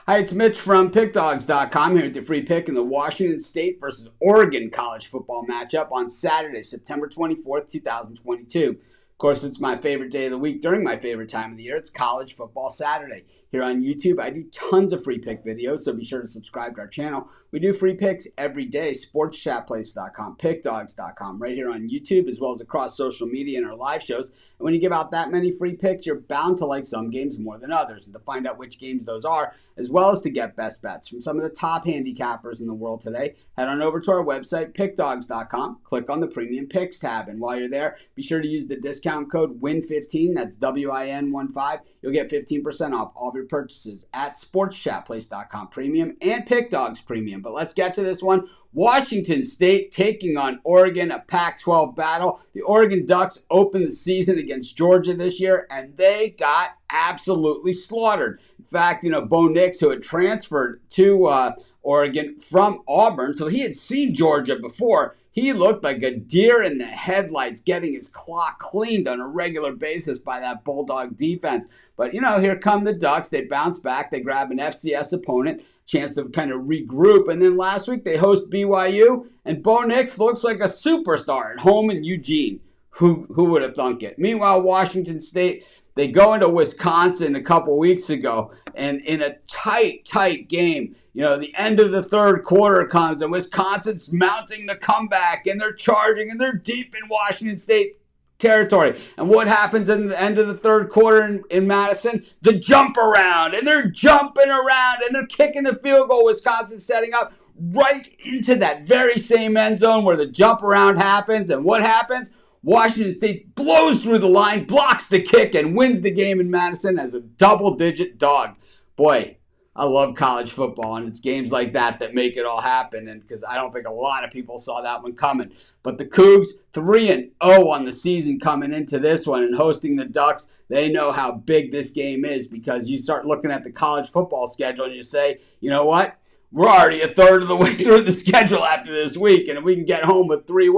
Hi, it's Mitch from Pickdawgz.com here with your free pick in the Washington State versus Oregon college football matchup on Saturday, September 24th, 2022. Of course, it's my favorite day of the week during my favorite time of the year. It's College Football Saturday. Here on YouTube, I do tons of free pick videos, so be sure to subscribe to our channel. We do free picks every day, sportschatplace.com, pickdawgz.com, right here on YouTube, as well as across social media and our live shows. And when you give out that many free picks, you're bound to like some games more than others. And to find out which games those are, as well as to get best bets from some of the top handicappers in the world today, head on over to our website, pickdawgz.com, click on the Premium Picks tab. And while you're there, be sure to use the discount code WIN15, that's WIN15. You'll get 15% off all of your purchases at sportschatplace.com Premium and Pickdawgz Premium. But let's get to this one. Washington State taking on Oregon, a Pac-12 battle. The Oregon Ducks opened the season against Georgia this year, and they got absolutely slaughtered. In fact, Bo Nix, who had transferred to Oregon from Auburn, so he had seen Georgia before. He looked like a deer in the headlights, getting his clock cleaned on a regular basis by that Bulldog defense. But, here come the Ducks. They bounce back. They grab an FCS opponent, chance to kind of regroup. And then last week they host BYU, and Bo Nix looks like a superstar at home in Eugene. Who would have thunk it? Meanwhile, Washington State, they go into Wisconsin a couple weeks ago, and in a tight game, the end of the third quarter comes, and Wisconsin's mounting the comeback, and they're charging, and they're deep in Washington State territory. And what happens in the end of the third quarter in Madison? The jump around, and they're jumping around, and they're kicking the field goal. Wisconsin's setting up right into that very same end zone where the jump around happens. And what happens? Washington State blows through the line, blocks the kick, and wins the game in Madison as a double-digit dog. Boy, I love college football, and it's games like that make it all happen, and because I don't think a lot of people saw that one coming. But the Cougs, 3-0 on the season coming into this one and hosting the Ducks. They know how big this game is, because you start looking at the college football schedule and you say, you know what? We're already a third of the way through the schedule after this week, and if we can get home with 4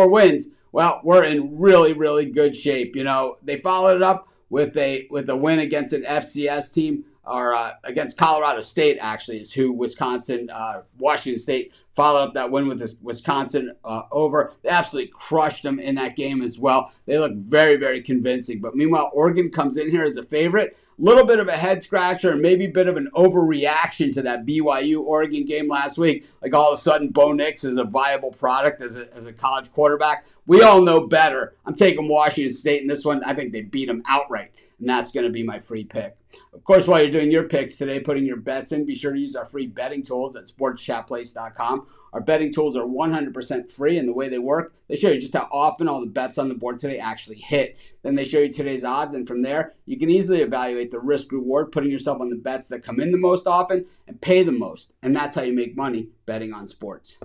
wins, well, we're in really, really good shape. They followed it up with a win against an FCS team, or against Colorado State, actually, is who Washington State followed up that win with this Wisconsin over. They absolutely crushed them in that game as well. They look very, very convincing. But meanwhile, Oregon comes in here as a favorite. Little bit of a head scratcher and maybe a bit of an overreaction to that BYU-Oregon game last week. Like all of a sudden, Bo Nix is a viable product as a college quarterback. We all know better. I'm taking Washington State in this one. I think they beat them outright, and that's going to be my free pick. Of course, while you're doing your picks today, putting your bets in, be sure to use our free betting tools at sportschatplace.com. Our betting tools are 100% free, and the way they work, they show you just how often all the bets on the board today actually hit. Then they show you today's odds, and from there, you can easily evaluate the risk-reward, putting yourself on the bets that come in the most often and pay the most. And that's how you make money betting on sports.